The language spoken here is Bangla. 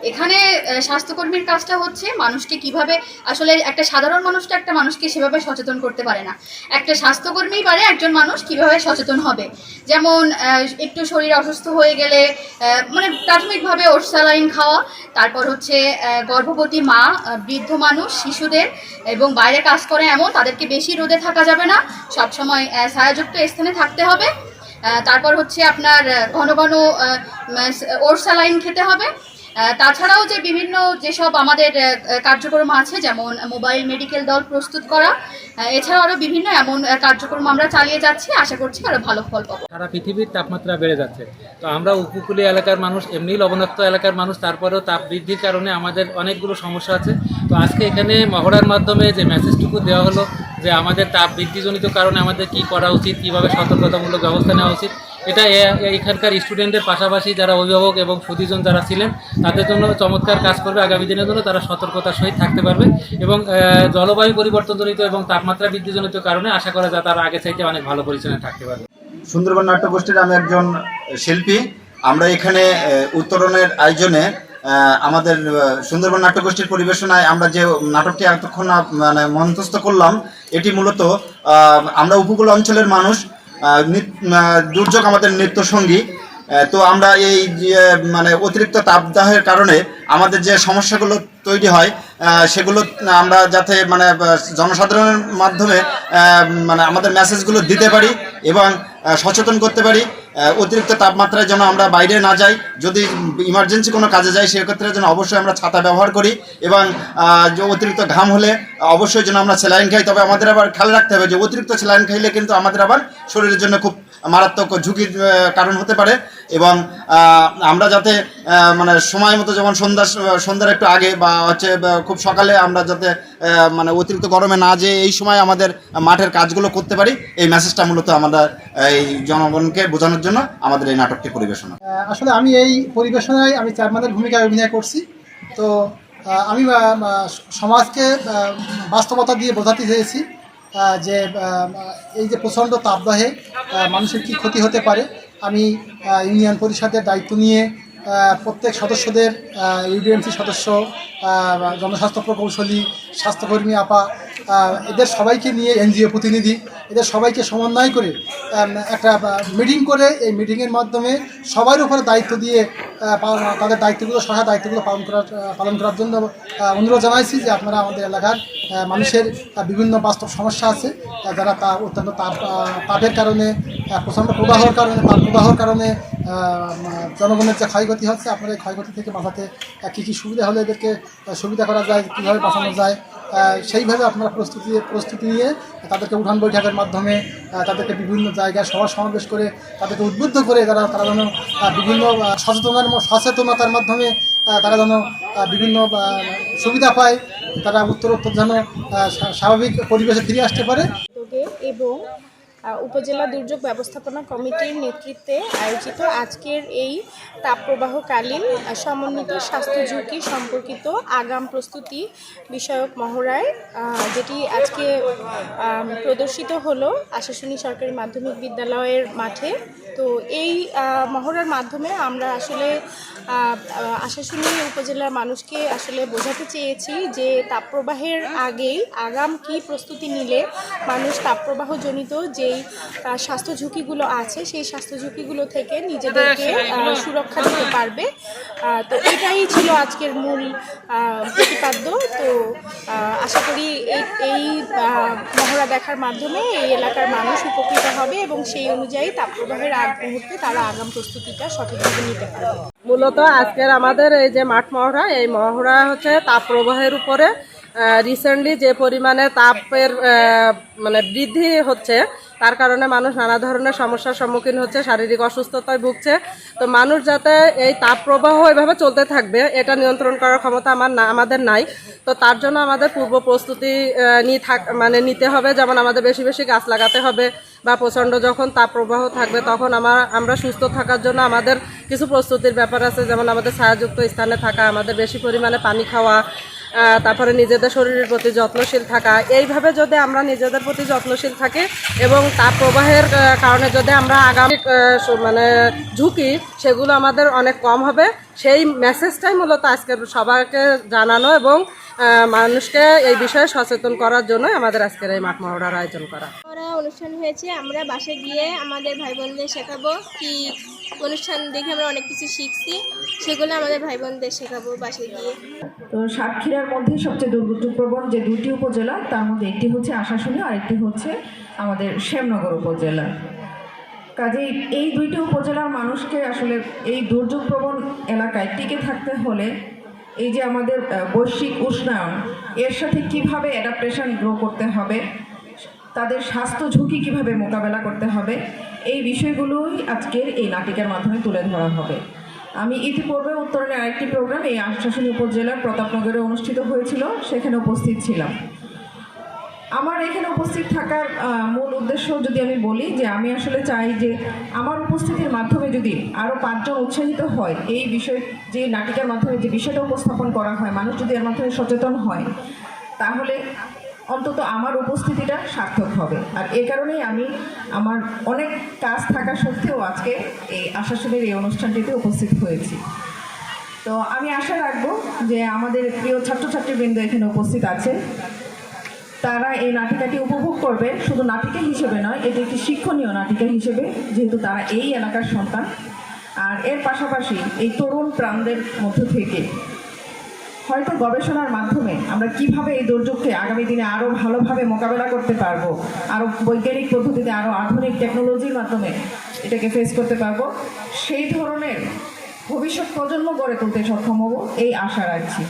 এখানে স্বাস্থ্যকর্মীর কাজটা হচ্ছে মানুষকে কিভাবে আসলে একটা সাধারণ মানুষটা একটা মানুষকে সেভাবে সচেতন করতে পারে না, একটা স্বাস্থ্যকর্মী পারে একজন মানুষ কিভাবে সচেতন হবে। যেমন একটু শরীর অসুস্থ হয়ে গেলে মানে প্রাথমিকভাবে ওর স্যালাইন খাওয়া, তারপর হচ্ছে গর্ভবতী মা, বৃদ্ধ মানুষ, শিশুদের এবং বাইরে কাজ করে এমন তাদেরকে বেশি রোদে থাকা যাবে না, সবসময় ছায়াযুক্ত স্থানে থাকতে হবে। তারপর হচ্ছে আপনার ঘন ঘন ওর স্যালাইন খেতে হবে। তাছাড়াও যে বিভিন্ন যেসব আমাদের কার্যক্রম আছে, যেমন মোবাইল মেডিকেল দল প্রস্তুত করা, এছাড়াও আরও বিভিন্ন এমন কার্যক্রম আমরা চালিয়ে যাচ্ছি, আশা করছি আরও ভালো ফল পাবো। সারা পৃথিবীর তাপমাত্রা বেড়ে যাচ্ছে, তো আমরা উপকূলীয় এলাকার মানুষ, এমনি লবণাক্ত এলাকার মানুষ, তারপরেও তাপ বৃদ্ধির কারণে আমাদের অনেকগুলো সমস্যা আছে। তো আজকে এখানে মহড়ার মাধ্যমে যে মেসেজটুকু দেওয়া হলো যে আমাদের তাপ বৃদ্ধিজনিত কারণে আমাদের কি করা উচিত, কীভাবে সতর্কতামূলক ব্যবস্থা নেওয়া উচিত, এটা এখানকার স্টুডেন্টদের পাশাপাশি যারা অভিভাবক এবং সুধীজন যারা ছিলেন তাদের জন্য চমৎকার কাজ করবে। আগামী দিনের জন্য তারা সতর্কতার সহিত থাকতে পারবে এবং জলবায়ু পরিবর্তনজনিত এবং তাপমাত্রা বৃদ্ধিজনিত কারণে আশা করা যায় তারা আগে চাইতে অনেক ভালো পরিচালনায় থাকতে পারবে। সুন্দরবন নাট্যগোষ্ঠীর আমি একজন শিল্পী। আমরা এখানে উত্তরণের আয়োজনে আমাদের সুন্দরবন নাট্যগোষ্ঠীর পরিবেশনায় আমরা যে নাটকটি এতক্ষণ মানে মঞ্চস্থ করলাম, এটি মূলত আমরা উপকূল অঞ্চলের মানুষ, দুর্যোগ আমাদের নৃত্যসঙ্গী। তো আমরা এই মানে অতিরিক্ত তাপদাহের কারণে আমাদের যে সমস্যাগুলো তৈরি হয় সেগুলো আমরা যাতে মানে জনসাধারণের মাধ্যমে মানে আমাদের মেসেজগুলো দিতে পারি এবং সচেতন করতে পারি। অতিরিক্ত তাপমাত্রায় যেন আমরা বাইরে না যাই, যদি ইমার্জেন্সি কোনো কাজে যাই সেক্ষেত্রে যেন অবশ্যই আমরা ছাতা ব্যবহার করি এবং অতিরিক্ত ঘাম হলে অবশ্যই যেন আমরা স্যালাইন খাই। তবে আমাদের আবার খেয়াল রাখতে হবে যে অতিরিক্ত স্যালাইন খাইলে কিন্তু আমাদের আবার শরীরের জন্য খুব মারাত্মক ঝুঁকির কারণ হতে পারে। এবং আমরা যাতে মানে সময় মতো, যেমন সন্ধ্যার একটু আগে বা হচ্ছে খুব সকালে আমরা যাতে মানে অতিরিক্ত গরমে না যেয়ে এই সময় আমাদের মাঠের কাজগুলো করতে পারি, এই মেসেজটা মূলত আমরা এই জনগণকে বোঝানোর জন্য আমাদের এই নাটকটি পরিবেশনা। আসলে আমি এই পরিবেশনায় আমি চেয়ারম্যানের ভূমিকায় অভিনয় করছি। তো আমি সমাজকে বাস্তবতা দিয়ে বোঝাতে চেয়েছি যে এই যে প্রচণ্ড তাপদাহে মানুষের কী ক্ষতি হতে পারে। আমি ইউনিয়ন পরিষদের দায়িত্ব নিয়ে প্রত্যেক সদস্যদের, ইউডিএমসি সদস্য, জনস্বাস্থ্য প্রকৌশলী, স্বাস্থ্যকর্মী আপা, এদের সবাইকে নিয়ে এনজিও প্রতিনিধি, এদের সবাইকে সমন্বয় করে একটা মিটিং করে এই মিটিংয়ের মাধ্যমে সবার উপরে দায়িত্ব দিয়ে তাদের দায়িত্বগুলো, সহায় দায়িত্বগুলো পালন করার জন্য অনুরোধ জানাইছি যে আপনারা আমাদের এলাকার মানুষের বিভিন্ন বাস্তব সমস্যা আছে, যারা অত্যন্ত তাপের কারণে, প্রচণ্ড প্রদাহর কারণে জনগণের যে ক্ষয়ক্ষতি হচ্ছে, আপনারা এই ক্ষয়ক্ষতি থেকে বাঁচাতে কী কী সুবিধা হলে এদেরকে সুবিধা করা যায়, কীভাবে বাঁচানো যায়, সেইভাবে আপনারা প্রস্তুতি নিয়ে তাদেরকে উঠান বৈঠকের মাধ্যমে তাদেরকে বিভিন্ন জায়গায় সমাবেশ করে তাদেরকে উদ্বুদ্ধ করে তারা যেন বিভিন্ন সচেতনতার মাধ্যমে তারা যেন বিভিন্ন সুবিধা পায়, তারা উত্তরোত্তর যেন স্বাভাবিক পরিবেশে ফিরে আসতে পারে। এবং উপজেলা দুর্যোগ ব্যবস্থাপনা কমিটির নেতৃত্বে আয়োজিত আজকের এই তাপপ্রবাহকালীন সমন্বিত স্বাস্থ্য ঝুঁকি সম্পর্কিত আগাম প্রস্তুতি বিষয়ক মহড়ায় যেটি আজকে প্রদর্শিত হলো আশাশুনি সরকারি মাধ্যমিক বিদ্যালয়ের মাঠে। তো এই মহড়ার মাধ্যমে আমরা আসলে আশাশুনি উপজেলার মানুষকে আসলে বোঝাতে চেয়েছি যে তাপপ্রবাহের আগেই আগাম কী প্রস্তুতি নিলে মানুষ তাপপ্রবাহজনিত যেই স্বাস্থ্য ঝুঁকিগুলো আছে সেই স্বাস্থ্য ঝুঁকিগুলো থেকে নিজেদেরকে সুরক্ষা দিতে পারবে। তো এটাই ছিল আজকের মূল প্রতিপাদ্য। তো আশা করি এই মহড়া দেখার মাধ্যমে এই এলাকার মানুষ উপকৃত হবে এবং সেই অনুযায়ী তাপপ্রবাহের আগ মুহূর্তে তারা আগাম প্রস্তুতিটা সঠিকভাবে নিতে পারবে। মূলত আজকের আমাদের এই যে মাঠ মহড়া, এই মহড়া হচ্ছে তাপপ্রবাহের উপরে রিসেন্টলি যে পরিমাণে তাপের মানে বৃদ্ধি হচ্ছে তার কারণে মানুষ নানা ধরনের সমস্যার সম্মুখীন হচ্ছে, শারীরিক অসুস্থতায় ভুগছে। তো মানুষ যাতে এই তাপপ্রবাহ এভাবে চলতে থাকবে এটা নিয়ন্ত্রণ করার ক্ষমতা আমাদের নাই। তো তার জন্য আমাদের পূর্ব প্রস্তুতি নিতে হবে, যেমন আমাদের বেশি বেশি গাছ লাগাতে হবে বা প্রচণ্ড যখন তাপপ্রবাহ থাকবে তখন আমরা সুস্থ থাকার জন্য আমাদের কিছু প্রস্তুতির ব্যাপার আছে, যেমন আমাদের ছায়াযুক্ত স্থানে থাকা, আমাদের বেশি পরিমাণে পানি খাওয়া, তারপরে নিজেদের শরীরের প্রতি যত্নশীল থাকা, এইভাবে যদি আমরা নিজেদের প্রতি যত্নশীল থাকি এবং তাপ প্রবাহের কারণে যদি আমরা আগামী মানে ঝুঁকি সেগুলো আমাদের অনেক কম হবে, সেই মেসেজটাই মূলত আজকের সবাইকে জানানো এবং মানুষকে এই বিষয়ে সচেতন করার জন্য আমাদের আজকের এই মাঠ মহড়ার আয়োজন করা। অনুষ্ঠান হয়েছে, আমরা বাসায় গিয়ে আমাদের ভাই বোনদের শেখাবো, কি অনুষ্ঠান দেখে আমরা অনেক কিছু শিখছি, সেগুলো আমাদের ভাই বোনদের শেখাবো বাসায় গিয়ে। তো সাতক্ষীরার মধ্যে সবচেয়ে দুর্যোগপ্রবণ যে দুটি উপজেলা, তার মধ্যে একটি হচ্ছে আশাশুনি আর একটি হচ্ছে আমাদের শ্যামনগর উপজেলা। কাজেই এই দুইটি উপজেলার মানুষকে আসলে এই দুর্যোগপ্রবণ এলাকায় টিকে থাকতে হলে এই যে আমাদের বৈশ্বিক উষ্ণায়ন, এর সাথে কিভাবে অ্যাডাপ্টেশন গ্রো করতে হবে, তাদের স্বাস্থ্য ঝুঁকি কিভাবে মোকাবেলা করতে হবে, এই বিষয়গুলোই আজকের এই নাটিকার মাধ্যমে তুলে ধরা হবে। আমি ইতিপূর্বে উত্তরণের আরেকটি প্রোগ্রাম এই আশাশুনি উপজেলার প্রতাপনগরে অনুষ্ঠিত হয়েছিল, সেখানে উপস্থিত ছিলাম। আমার এখানে উপস্থিত থাকার মূল উদ্দেশ্য যদি আমি বলি, যে আমি আসলে চাই যে আমার উপস্থিতির মাধ্যমে যদি আরও 5 জন উৎসাহিত হয়, এই বিষয় যে নাটিকার মাধ্যমে যে বিষয়টা উপস্থাপন করা হয়, মানুষ যদি এর মাধ্যমে সচেতন হয়, তাহলে অন্তত আমার উপস্থিতিটা সার্থক হবে। আর এ কারণেই আমি আমার অনেক কাজ থাকা সত্ত্বেও আজকে এই আশাশুনির এই অনুষ্ঠানটিতে উপস্থিত হয়েছি। তো আমি আশা রাখবো যে আমাদের প্রিয় ছাত্রছাত্রীবৃন্দ এখানে উপস্থিত আছে, তারা এই নাটিকাটি উপভোগ করবে, শুধু নাটিকা হিসেবে নয়, এটি একটি শিক্ষণীয় নাটিকা হিসেবে, যেহেতু তারা এই এলাকার সন্তান। আর এর পাশাপাশি এই তরুণ প্রাণদের মধ্য থেকে হয়তো গবেষণার মাধ্যমে আমরা কিভাবে এই দুর্যোগকে আগামী দিনে আরও ভালোভাবে মোকাবেলা করতে পারবো, আরও বৈজ্ঞানিক পদ্ধতিতে, আরও আধুনিক টেকনোলজির মাধ্যমে এটাকে ফেস করতে পারবো, সেই ধরনের ভবিষ্যৎ প্রজন্ম গড়ে তুলতে সক্ষম হব, এই আশা রাখছি।